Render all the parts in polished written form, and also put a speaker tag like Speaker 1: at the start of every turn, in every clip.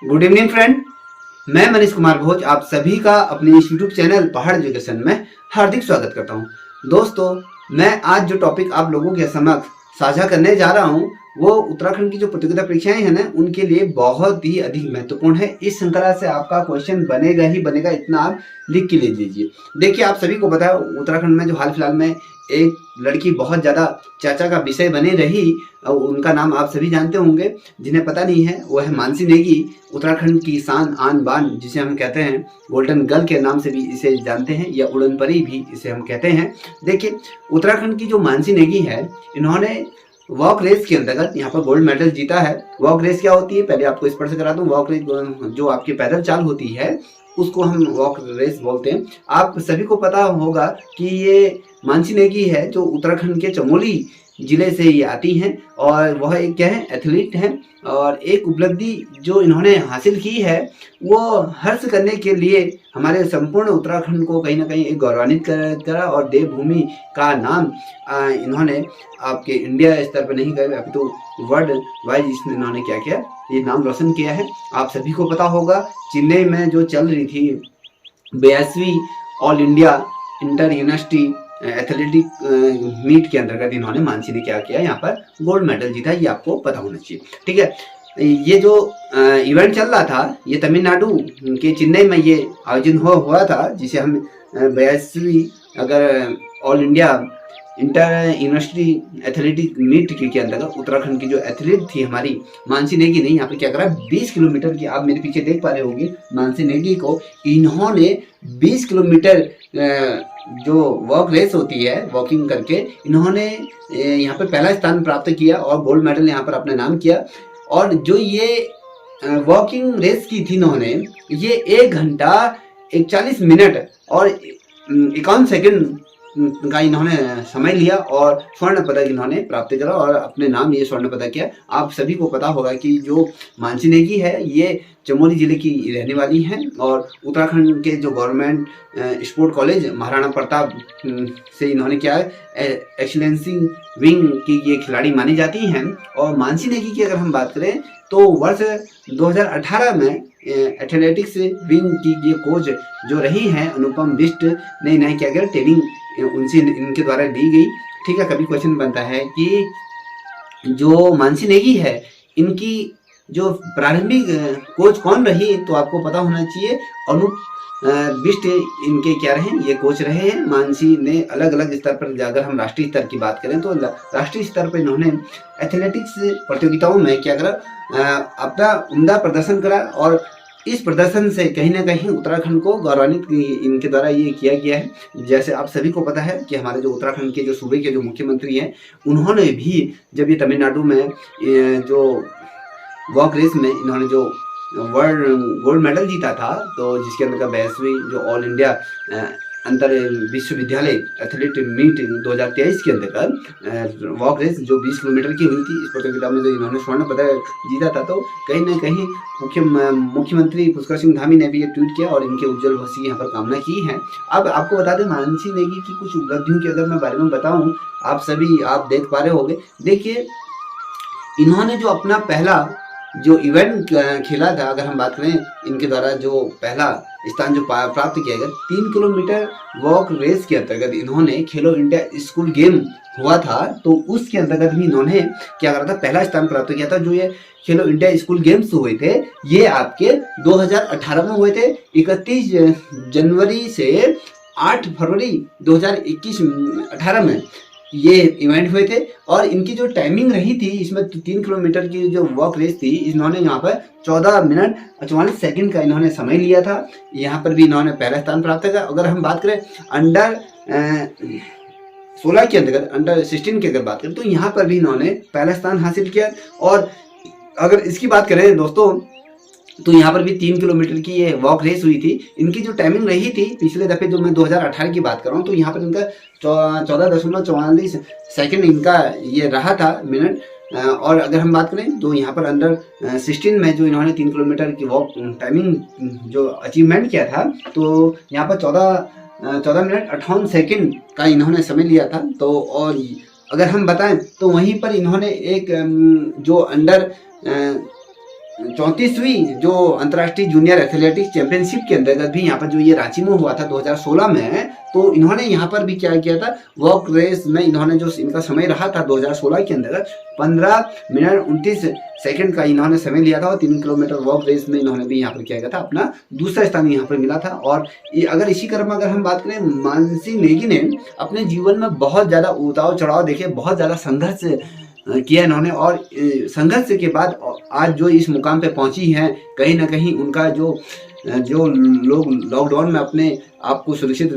Speaker 1: Good evening friend, मैं मनीष कुमार भोज आप सभी का अपने इस यूट्यूब चैनल पहाड़ एजुकेशन में हार्दिक स्वागत करता हूं। दोस्तों, मैं आज जो टॉपिक आप लोगों के समक्ष साझा करने जा रहा हूं वो उत्तराखंड की जो प्रतियोगिता परीक्षाएं हैं ना, उनके लिए बहुत ही अधिक महत्वपूर्ण है। इस श्रृंखला से आपका क्वेश्चन बनेगा ही बनेगा, इतना आप लिख के ले लीजिए। देखिए, आप सभी को पता है उत्तराखंड में जो हाल फिलहाल में एक लड़की बहुत ज़्यादा चर्चा का विषय बनी रही, उनका नाम आप सभी जानते होंगे। जिन्हें पता नहीं है वो है मानसी नेगी, उत्तराखंड की शान आन बान, जिसे हम कहते हैं गोल्डन गर्ल के नाम से भी इसे जानते हैं, या उड़न परी भी इसे हम कहते हैं। देखिए, उत्तराखंड की जो मानसी नेगी है, इन्होंने वॉक रेस के अंतर्गत यहाँ पर गोल्ड मेडल जीता है। वॉक रेस क्या होती है, पहले आपको स्पष्ट करा दूं। वॉक रेस जो आपकी पैदल चाल होती है उसको हम वॉक रेस बोलते हैं। आप सभी को पता होगा कि ये मानसी नेगी है जो उत्तराखंड के चमोली जिले से ये आती हैं, और वह एक क्या है, एथलीट हैं। और एक उपलब्धि जो इन्होंने हासिल की है वो हर्ष करने के लिए हमारे संपूर्ण उत्तराखंड को कहीं ना कहीं एक गौरवान्वित करा, और देवभूमि का नाम इन्होंने आपके इंडिया स्तर पर नहीं किया, अभी तो वर्ल्ड वाइज इन्होंने क्या किया, ये नाम रोशन किया है। आप सभी को पता होगा चेन्नई में जो चल रही थी 82वीं all India inter university athletic meet के अंतर्गत इन्होंने मानसी ने क्या किया, यहाँ पर गोल्ड मेडल जीता। ये आपको पता होना चाहिए, ठीक है। ये जो इवेंट चल रहा था ये तमिलनाडु के चेन्नई में ये आयोजन हुआ था, जिसे हम 82वीं अगर all India inter university athletic meet के अंतर्गत उत्तराखंड की जो एथलीट थी हमारी मानसी नेगी ने यहाँ पे क्या करा, 20 किलोमीटर की, आप मेरे पीछे देख पा रहे होंगे मानसी नेगी को, इन्होंने 20 किलोमीटर जो वॉक रेस होती है, वॉकिंग करके इन्होंने यहाँ पर पहला स्थान प्राप्त किया और गोल्ड मेडल यहाँ पर अपना नाम किया। और जो ये वॉकिंग रेस की थी इन्होंने, ये 1 घंटा 41 मिनट और 51 सेकंड का इन्होंने समय लिया और स्वर्ण पदक इन्होंने प्राप्त करा और अपने नाम ये स्वर्ण पदक किया। आप सभी को पता होगा कि जो मानसी नेगी है ये चमोली जिले की रहने वाली हैं, और उत्तराखंड के जो government sport college Maharana Pratap से इन्होंने क्या है, एक्सीलेंसी विंग की ये खिलाड़ी मानी जाती हैं। और मानसी नेगी की अगर हम बात करें तो वर्ष 2018 में एथलेटिक्स विंग की ये कोच जो रही हैं अनुपम बिष्ट ने इन्हें क्या किया, ट्रेनिंग उनसे इनके द्वारा दी गई, ठीक है। कभी क्वेश्चन बनता है कि जो मानसी नेगी है इनकी जो प्रारंभिक कोच कौन रही, तो आपको पता होना चाहिए अनुप बिष्ट इनके क्या रहे, ये कोच रहे हैं। मानसी ने अलग अलग स्तर पर, अगर हम राष्ट्रीय स्तर की बात करें तो राष्ट्रीय स्तर पर इन्होंने एथलेटिक्स प्रतियोगिताओं में क्या करा, अपना उम्दा प्रदर्शन करा, और इस प्रदर्शन से कहीं ना कहीं उत्तराखंड को गौरवान्वित इनके द्वारा ये किया गया है। जैसे आप सभी को पता है कि हमारे जो उत्तराखंड के जो सूबे के जो मुख्यमंत्री हैं, उन्होंने भी जब ये तमिलनाडु में जो वॉक रेस में इन्होंने जो वर्ल्ड गोल्ड मेडल जीता था, तो जिसके अंदर 82वीं जो ऑल इंडिया अंतर विश्वविद्यालय एथलेटिक मीट 2023 के अंतर्गत वॉक रेस जो 20 किलोमीटर की हुई थी, इस प्रतियोगिता में जो इन्होंने स्वर्ण पदक जीता था, तो कहीं ना कहीं मुख्यमंत्री पुष्कर सिंह धामी ने भी ये ट्वीट किया और इनके उज्जवल भविष्य की यहाँ पर कामना की है। अब आपको बता दें मानसी नेगी की कुछ उपलब्धियों की अगर मैं बारे में बताऊँ, आप सभी आप देख पा रहे होंगे। देखिए, इन्होंने जो अपना पहला जो इवेंट खेला था, अगर हम बात करें इनके द्वारा जो पहला स्थान जो प्राप्त किया गया 3 किलोमीटर वॉक रेस के अंतर्गत इन्होंने खेलो इंडिया स्कूल गेम हुआ था, तो उसके अंतर्गत भी इन्होंने क्या करा था, पहला स्थान प्राप्त किया था। जो ये खेलो इंडिया स्कूल गेम्स हुए थे ये आपके 2018 में हुए थे, 31 जनवरी से 8 फरवरी 2018 में ये इवेंट हुए थे। और इनकी जो टाइमिंग रही थी इसमें 3 किलोमीटर की जो वॉक रेस थी, इन्होंने यहाँ पर 14 मिनट 44 सेकंड का इन्होंने समय लिया था। यहाँ पर भी इन्होंने पहला स्थान प्राप्त किया। अगर हम बात करें अंडर 16 के अंतर्गत, अंडर 16 की अगर बात करें, तो यहाँ पर भी इन्होंने पहला स्थान हासिल किया। और अगर इसकी बात करें दोस्तों, तो यहाँ पर भी 3 किलोमीटर की ये वॉक रेस हुई थी। इनकी जो टाइमिंग रही थी पिछले दफे, जो मैं 2018 की बात कर रहा हूँ, तो यहाँ पर इनका 14.44 सेकंड इनका ये रहा था मिनट। और अगर हम बात करें तो यहाँ पर अंडर 16 में जो इन्होंने 3 किलोमीटर की वॉक टाइमिंग जो अचीवमेंट किया था, तो यहाँ पर 14 मिनट 58 सेकंड का इन्होंने समय लिया था। तो और अगर हम बताएं तो वहीं पर इन्होंने एक जो अंडर 34वीं जो अंतर्राष्ट्रीय जूनियर एथलेटिक्स चैंपियनशिप के अंतर्गत भी यहाँ पर जो ये रांची में हुआ था 2016 में, तो इन्होंने यहाँ पर भी क्या किया था, वॉक रेस में इन्होंने जो इनका समय रहा था 2016 के अंतर्गत 15 मिनट 29 सेकंड का इन्होंने समय लिया था और 3 किलोमीटर वॉक रेस में इन्होंने भी यहाँ पर क्या किया था, अपना दूसरा स्थान यहाँ पर मिला था। और अगर इसी क्रम में अगर हम बात करें, मानसी नेगी ने अपने जीवन में बहुत ज़्यादा उतार चढ़ाव देखे, बहुत ज़्यादा संघर्ष किया इन्होंने, और संघर्ष के बाद आज जो इस मुकाम पे पहुंची हैं, कहीं ना कहीं उनका जो लोग लॉकडाउन में अपने आप को सुरक्षित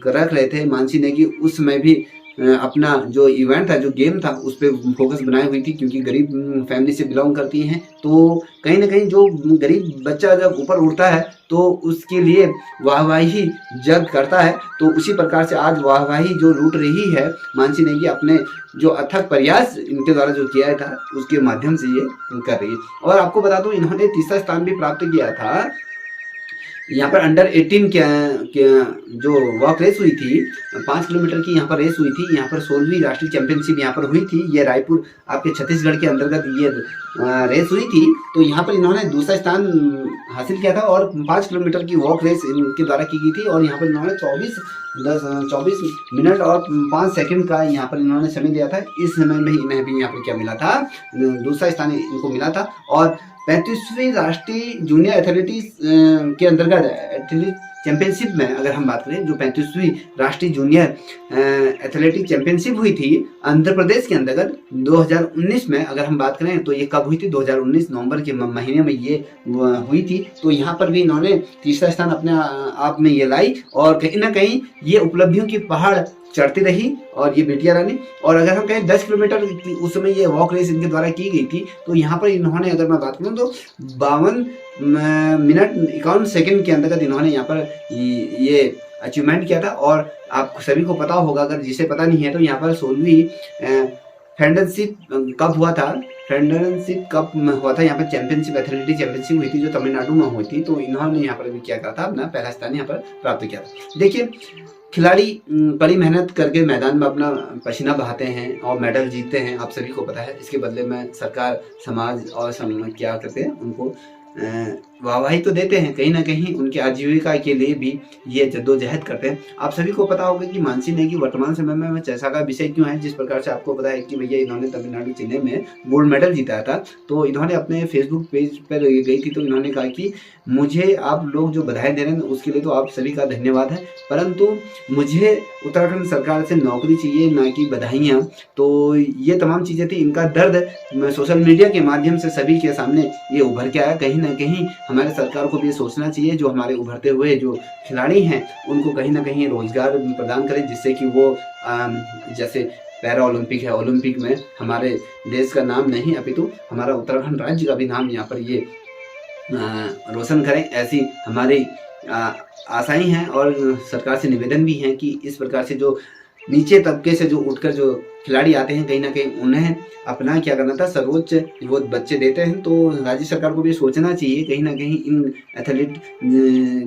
Speaker 1: रख रहे थे, मानसी नेगी उस समय भी अपना जो इवेंट था, जो गेम था, उस पर फोकस बनाई हुई थी, क्योंकि गरीब फैमिली से बिलोंग करती हैं। तो कहीं ना कहीं जो गरीब बच्चा जब ऊपर उठता है तो उसके लिए वाहवाही जग करता है। तो उसी प्रकार से आज वाहवाही जो लूट रही है, मानसी नेगी अपने जो अथक प्रयास इनके द्वारा जो किया था उसके माध्यम से ये कर रही है। और आपको बता दूं, इन्होंने तीसरा स्थान भी प्राप्त किया था यहाँ पर अंडर 18 के जो वॉक रेस हुई थी, 5 किलोमीटर की यहाँ पर रेस हुई थी। यहाँ पर 16वीं राष्ट्रीय चैंपियनशिप यहाँ पर हुई थी, ये रायपुर आपके छत्तीसगढ़ के अंतर्गत ये रेस हुई थी। तो यहाँ पर इन्होंने दूसरा स्थान हासिल किया था और 5 किलोमीटर की वॉक रेस इनके द्वारा की गई थी। और यहाँ पर इन्होंने 24 मिनट और 5 सेकंड का यहाँ पर इन्होंने समय दिया था। इस समय में इन्हें भी यहाँ पर क्या मिला था, दूसरा स्थान इनको मिला था। और 35वीं राष्ट्रीय जूनियर एथलेटिक्स के अंतर्गत एथलेटिक्स चैंपियनशिप में अगर हम बात करें, जो 35वीं राष्ट्रीय जूनियर एथलेटिक्स चैंपियनशिप हुई थी आंध्र प्रदेश के अंतर्गत 2019 में अगर हम बात करें, तो ये कब हुई थी, 2019 नवंबर के महीने में ये हुई थी। तो यहाँ पर भी इन्होंने तीसरा स्थान अपने आप में ये लाई, और कहीं ना कहीं ये उपलब्धियों की पहाड़ चढ़ती रही और ये बेटियां रानी। और अगर हम कहें 10 किलोमीटर उस समय ये वॉक रेस इनके द्वारा की गई थी, तो यहाँ पर इन्होंने अगर मैं बात करूँ तो 52 मिनट 51 सेकंड के अंतर्गत इन्होंने यहाँ पर ये अचीवमेंट किया था। और आप सभी को पता होगा, अगर जिसे पता नहीं है, तो यहाँ पर 16वीं फ्रेंडशिप कप हुआ था, फ्रेंडशिप कप हुआ था यहाँ पर चैंपियनशिप, एथलेटिक्स चैंपियनशिप हुई थी जो तमिलनाडु में हुई थी। तो इन्होंने यहाँ पर भी क्या कहा था, अपना पहला स्थान यहाँ पर प्राप्त किया था। देखिए, खिलाड़ी कड़ी मेहनत करके मैदान में अपना पसीना बहाते हैं और मेडल जीतते हैं, आप सभी को पता है। इसके बदले में सरकार, समाज और क्या करते हैं, उनको वाहवाही तो देते हैं, कहीं ना कहीं उनकी आजीविका के लिए भी ये जद्दोजहद करते हैं। आप सभी को पता होगा कि मानसी नेगी वर्तमान समय में चर्चा का विषय क्यों है। जिस प्रकार से आपको पता है कि भैया इन्होंने तमिलनाडु चेन्नई में गोल्ड मेडल जीता था, तो इन्होंने अपने फेसबुक पेज पर गई थी, तो इन्होंने कहा कि मुझे आप लोग जो बधाई दे रहे हैं उसके लिए तो आप सभी का धन्यवाद है, परंतु मुझे उत्तराखंड सरकार से नौकरी चाहिए, ना कि बधाइयाँ। तो ये तमाम चीज़ें थी। इनका दर्द सोशल मीडिया के माध्यम से सभी के सामने ये उभर के आया। कहीं ना कहीं हमारे सरकार को भी सोचना चाहिए, जो हमारे उभरते हुए जो खिलाड़ी हैं उनको कहीं ना कहीं रोजगार प्रदान करें, जिससे कि वो जैसे पैरा ओलंपिक है, ओलंपिक में हमारे देश का नाम नहीं अपितु हमारा उत्तराखंड राज्य का भी नाम यहाँ पर ये रोशन करें। ऐसी हमारी आशाएं हैं और सरकार से निवेदन भी है कि इस प्रकार से जो नीचे तबके से जो उठकर जो खिलाड़ी आते हैं, कहीं ना कहीं उन्हें अपना क्या करना था, सर्वोच्च वो बच्चे देते हैं। तो राज्य सरकार को भी सोचना चाहिए कहीं ना कहीं इन एथलीट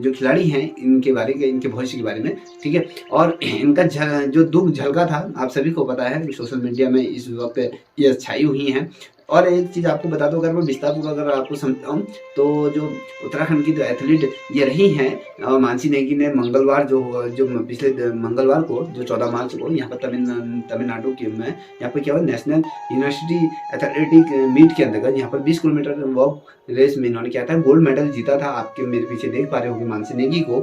Speaker 1: जो खिलाड़ी हैं इनके बारे में, इनके भविष्य के बारे में, ठीक है। और इनका जो दुख झलका था आप सभी को पता है, सोशल मीडिया में इस वक्त ये छाई हुई हैं। और एक चीज़ आपको बता दो, अगर मैं विस्तारपूर्वक अगर आपको समझाऊँ, तो जो उत्तराखंड की जो एथलीट ये रही हैं, मानसी नेगी ने मंगलवार जो पिछले मंगलवार को जो 14 मार्च को यहाँ पर तमिलनाडु के में यहाँ पर क्या हुआ, नेशनल यूनिवर्सिटी एथलेटिक मीट के अंतर्गत यहाँ पर 20 किलोमीटर वॉक रेस में इन्होंने क्या था, गोल्ड मेडल जीता था। आपके मेरे पीछे देख पा रहे होंगे मानसी नेगी को,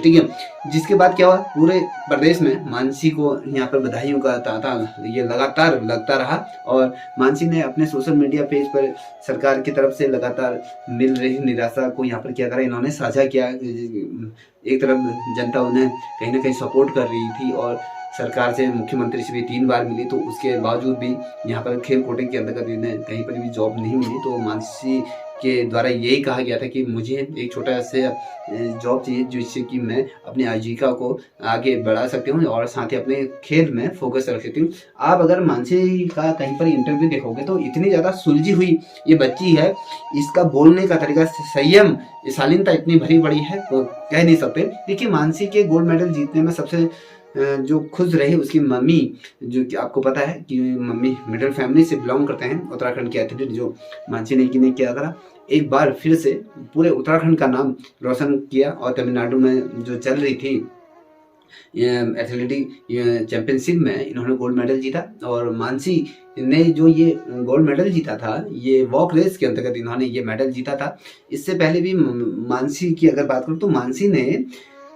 Speaker 1: ठीक है। जिसके बाद क्या हुआ, पूरे प्रदेश में मानसी को यहाँ पर बधाइयों का तांता ये लगातार लगता रहा। और मानसी ने अपने सोशल मीडिया पेज पर सरकार की तरफ से लगातार मिल रही निराशा को यहाँ पर क्या करा, इन्होंने साझा किया। एक तरफ जनता उन्हें कहीं ना कहीं सपोर्ट कर रही थी और सरकार से, मुख्यमंत्री से भी 3 बार मिली, तो उसके बावजूद भी यहाँ पर खेल कोटे के अंतर्गत इन्हें कहीं पर भी जॉब नहीं मिली। तो मानसी के द्वारा यही कहा गया था कि मुझे एक छोटा सा जॉब चाहिए जिससे कि मैं अपनी आजीविका को आगे बढ़ा सकती हूँ और साथ ही अपने खेल में फोकस रख सकती हूँ। आप अगर मानसी का कहीं पर इंटरव्यू देखोगे तो इतनी ज़्यादा सुलझी हुई ये बच्ची है, इसका बोलने का तरीका, संयम, शालीनता इतनी भरी बड़ी है तो कह नहीं सकते। देखिए, मानसी के गोल्ड मेडल जीतने में सबसे जो खुश रही उसकी मम्मी, जो कि आपको पता है कि मम्मी मिडिल फैमिली से बिलोंग करते हैं। उत्तराखंड के एथलीट जो मानसी नेगी ने क्या करा, एक बार फिर से पूरे उत्तराखंड का नाम रोशन किया और तमिलनाडु में जो चल रही थी एथलेटिक चैंपियनशिप में इन्होंने गोल्ड मेडल जीता। और मानसी ने जो ये गोल्ड मेडल जीता था, ये वॉक रेस के अंतर्गत इन्होंने ये मेडल जीता था। इससे पहले भी मानसी की अगर बात करूं तो मानसी ने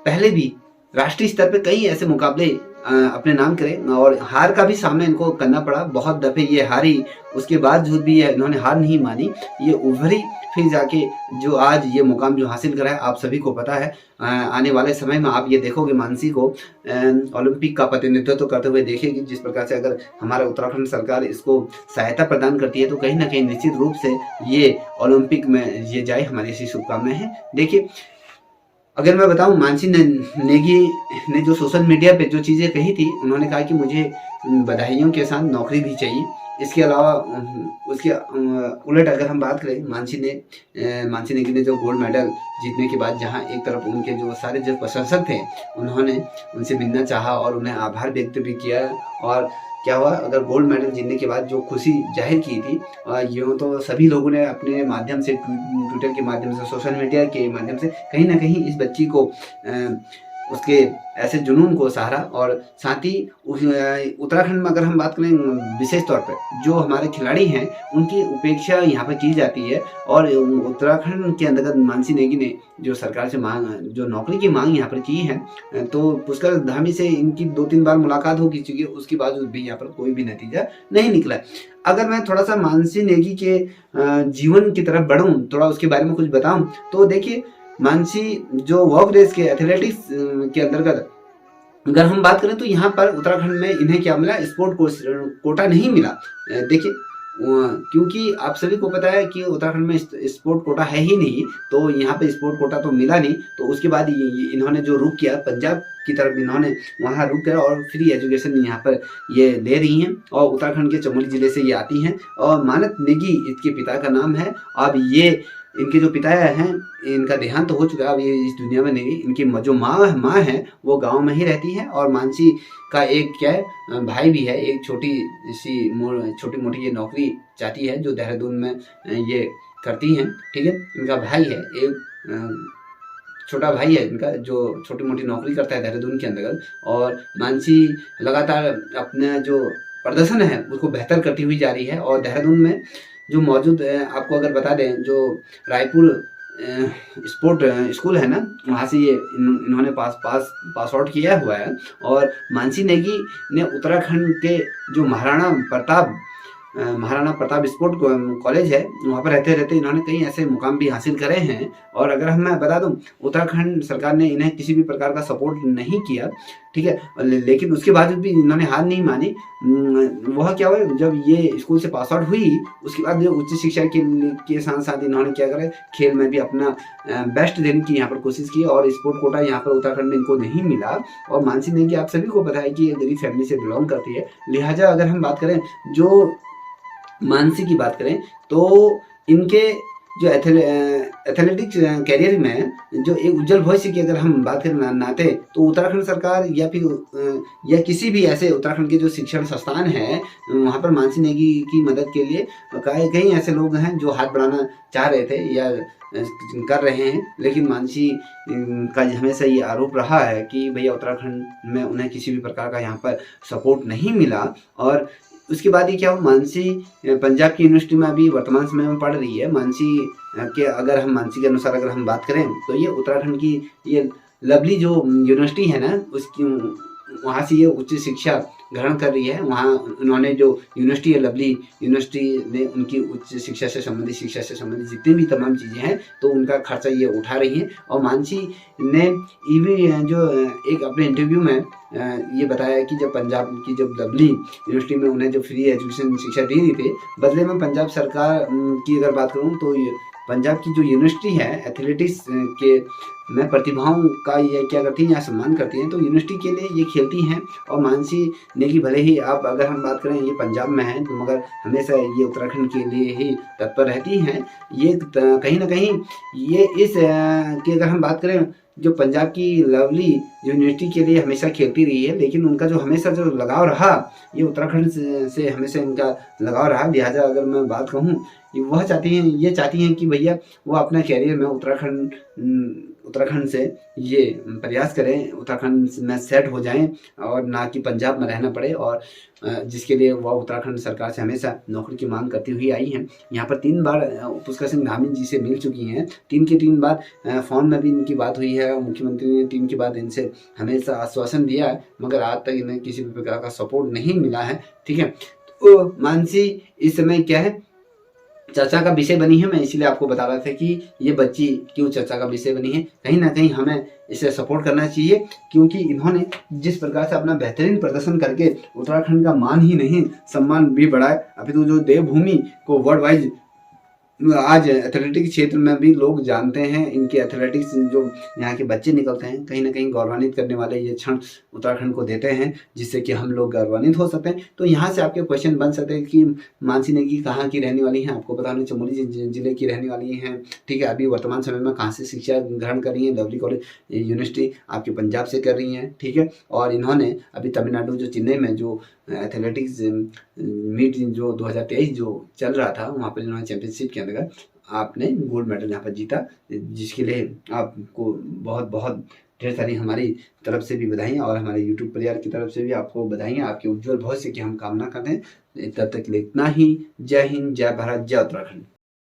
Speaker 1: पहले भी राष्ट्रीय स्तर पे कई ऐसे मुकाबले अपने नाम करे और हार का भी सामना इनको करना पड़ा। बहुत दफे ये हारी, उसके बावजूद भी इन्होंने हार नहीं मानी, ये उभरी, फिर जाके जो आज ये मुकाम जो हासिल करा है आप सभी को पता है। आने वाले समय में आप ये देखोगे मानसी को ओलंपिक का प्रतिनिधित्व करते हुए देखेगी। जिस प्रकार से अगर हमारा उत्तराखंड सरकार इसको सहायता प्रदान करती है तो कहीं ना कहीं निश्चित रूप से ये ओलंपिक में ये जाए, हमारी ऐसी शुभकामनाएं हैं। देखिए, अगर मैं बताऊं, मानसी नेगी ने जो सोशल मीडिया पे जो चीज़ें कही थी, उन्होंने कहा कि मुझे बधाइयों के साथ नौकरी भी चाहिए। इसके अलावा उसके उलट अगर हम बात करें, मानसी नेगी ने जो गोल्ड मेडल जीतने के बाद जहां एक तरफ उनके जो सारे जो प्रशंसक थे उन्होंने उनसे मिलना चाहा और उन्हें आभार व्यक्त भी किया। और क्या हुआ, अगर गोल्ड मेडल जीतने के बाद जो खुशी जाहिर की थी, यूँ तो सभी लोगों ने अपने माध्यम से, ट्विटर के माध्यम से, सोशल मीडिया के माध्यम से कहीं ना कहीं इस बच्ची को उसके ऐसे जुनून को सहारा। और साथ ही उत्तराखंड में अगर हम बात करें विशेष तौर पर जो हमारे खिलाड़ी हैं उनकी उपेक्षा यहाँ पर की जाती है। और उत्तराखंड के अंतर्गत मानसी नेगी ने जो सरकार से जो नौकरी की मांग यहाँ पर की है, तो पुष्कर धामी से इनकी 2-3 बार मुलाकात हो चुकी है, उसके बावजूद भी यहाँ पर कोई भी नतीजा नहीं निकला। अगर मैं थोड़ा सा मानसी नेगी के जीवन की तरफ बढ़ूँ, थोड़ा उसके बारे में कुछ बताऊँ, तो देखिए, मानसी जो वॉक रेस के एथलेटिक्स के अंतर्गत अगर हम बात करें तो यहाँ पर उत्तराखंड में इन्हें क्या मिला, स्पोर्ट कोटा नहीं मिला। देखिए, क्योंकि आप सभी को पता है कि उत्तराखंड में स्पोर्ट कोटा है ही नहीं, तो यहाँ पे स्पोर्ट कोटा तो मिला नहीं। तो उसके बाद इन्होंने जो रुख किया पंजाब की तरफ, इन्होंने वहाँ रुक कर और फ्री एजुकेशन यहाँ पर ये ले रही हैं। और उत्तराखंड के चमोली जिले से ये आती हैं और मानस नेगी इसके पिता का नाम है। अब ये इनके जो पिता हैं इनका देहांत तो हो चुका है, अब ये इस दुनिया में नहीं। इनकी जो माँ है वो गांव में ही रहती है। और मानसी का एक क्या है, भाई भी है, एक छोटी मोटी ये नौकरी चाहती है जो देहरादून में ये करती हैं। ठीक है, इनका भाई है, एक छोटा भाई है इनका जो छोटी मोटी नौकरी करता है देहरादून के अंतर्गत। और मानसी लगातार अपना जो प्रदर्शन है उसको बेहतर करती हुई जा रही है। और देहरादून में जो मौजूद आपको अगर बता दें, जो रायपुर स्पोर्ट स्कूल है ना, वहाँ से ये इन्होंने पास आउट किया हुआ है। और मानसी नेगी ने उत्तराखंड के जो महाराणा प्रताप स्पोर्ट कॉलेज है वहाँ पर रहते रहते इन्होंने कई ऐसे मुकाम भी हासिल करे हैं। और अगर मैं बता दूं, उत्तराखंड सरकार ने इन्हें किसी भी प्रकार का सपोर्ट नहीं किया, ठीक है, लेकिन उसके बाद भी इन्होंने हार नहीं मानी। वह क्या हुआ, जब ये स्कूल से पास आउट हुई उसके बाद जो उच्च शिक्षा के साथ साथ इन्होंने क्या करा, खेल में भी अपना बेस्ट देने की यहाँ पर कोशिश की। और स्पोर्ट कोटा यहाँ पर उत्तराखंड में इनको नहीं मिला। और मानसी नेगी आप सभी को पता है कि ये गरीब फैमिली से बिलोंग करती है, लिहाजा अगर हम बात करें, जो मानसी की बात करें तो इनके जो एथलेटिक्स कैरियर में जो एक उज्जवल भविष्य की अगर हम बात करें नाते, तो उत्तराखंड सरकार या फिर या किसी भी ऐसे उत्तराखंड के जो शिक्षण संस्थान हैं वहाँ पर मानसी नेगी की मदद के लिए कई ऐसे लोग हैं जो हाथ बढ़ाना चाह रहे थे या कर रहे हैं। लेकिन मानसी का हमेशा ये आरोप रहा है कि भैया उत्तराखंड में उन्हें किसी भी प्रकार का यहाँ पर सपोर्ट नहीं मिला। और उसके बाद ये क्या हुआ, मानसी पंजाब की यूनिवर्सिटी में अभी वर्तमान समय में पढ़ रही है। मानसी के अनुसार अगर हम बात करें तो ये उत्तराखंड की ये लवली जो यूनिवर्सिटी है ना, उसकी वहाँ से ये उच्च शिक्षा ग्रहण कर रही है। वहाँ उन्होंने जो यूनिवर्सिटी है, लवली यूनिवर्सिटी ने उनकी उच्च शिक्षा से संबंधित जितनी भी तमाम चीज़ें हैं तो उनका खर्चा ये उठा रही हैं। और मानसी ने जो एक अपने इंटरव्यू में ये बताया कि जब पंजाब की जब लवली यूनिवर्सिटी में उन्हें जो फ्री एजुकेशन शिक्षा दी गई थी, बदले में पंजाब सरकार की अगर बात करूँ तो पंजाब की जो यूनिवर्सिटी है एथलेटिक्स के में प्रतिभाओं का ये क्या करती हैं या सम्मान करती हैं, तो यूनिवर्सिटी के लिए ये खेलती हैं। और मानसी नेगी भले ही आप अगर हम बात करें ये पंजाब में है, तो मगर हमेशा ये उत्तराखंड के लिए ही तत्पर रहती हैं। ये कहीं ना कहीं ये की अगर हम बात करें जो पंजाब की लवली यूनिवर्सिटी के लिए हमेशा खेलती रही है, लेकिन उनका जो हमेशा जो लगाव रहा ये उत्तराखंड से हमेशा इनका लगाव रहा। लिहाजा अगर मैं बात कहूँ, वह ये चाहती हैं कि भैया वो अपना कैरियर में उत्तराखंड से ये प्रयास करें, उत्तराखंड में सेट हो जाएं और ना कि पंजाब में रहना पड़े, और जिसके लिए वह उत्तराखंड सरकार से हमेशा नौकरी की मांग करती हुई आई हैं। यहाँ पर 3 बार पुष्कर सिंह धामी जी से मिल चुकी हैं, 3 की 3 बार फ़ोन में भी इनकी बात हुई है और मुख्यमंत्री ने 3 की बार इनसे हमेशा आश्वासन दिया है, मगर आज तक इन्हें किसी भी प्रकार का सपोर्ट नहीं मिला है। ठीक है, तो मानसी इस समय क्या है, चर्चा का विषय बनी है। मैं इसीलिए आपको बता रहा था कि ये बच्ची क्यों चर्चा का विषय बनी है। कहीं ना कहीं हमें इसे सपोर्ट करना चाहिए, क्योंकि इन्होंने जिस प्रकार से अपना बेहतरीन प्रदर्शन करके उत्तराखंड का मान ही नहीं सम्मान भी बढ़ाया। अभी तो जो देवभूमि को वर्ल्ड वाइज आज एथलेटिक्स क्षेत्र में भी लोग जानते हैं, इनके एथलेटिक्स जो यहाँ के बच्चे निकलते हैं, कहीं ना कहीं गौरवान्वित करने वाले ये क्षण उत्तराखंड को देते हैं, जिससे कि हम लोग गौरवान्वित हो सकते हैं। तो यहाँ से आपके क्वेश्चन बन सकते हैं कि मानसी नेगी कहाँ की रहने वाली हैं। आपको बता दें चमोली जिले की रहने वाली हैं। ठीक है, अभी वर्तमान समय में कहाँ से शिक्षा ग्रहण कर रही हैं, लवली कॉलेज यूनिवर्सिटी आपके पंजाब से कर रही हैं। ठीक है, और इन्होंने अभी तमिलनाडु जो चेन्नई में जो एथलेटिक्स मीट जो 2023 जो चल रहा था, वहाँ पर इन्होंने चैंपियनशिप के अंतर्गत आपने गोल्ड मेडल यहाँ पर जीता, जिसके लिए आपको बहुत बहुत ढेर सारी हमारी तरफ से भी बधाइयाँ और हमारे YouTube परिवार की तरफ से भी आपको बधाइयाँ, आपके उज्जवल भविष्य की हम कामना करते हैं। तब तक के लिए इतना ही। जय हिंद, जय भारत, जय उत्तराखंड।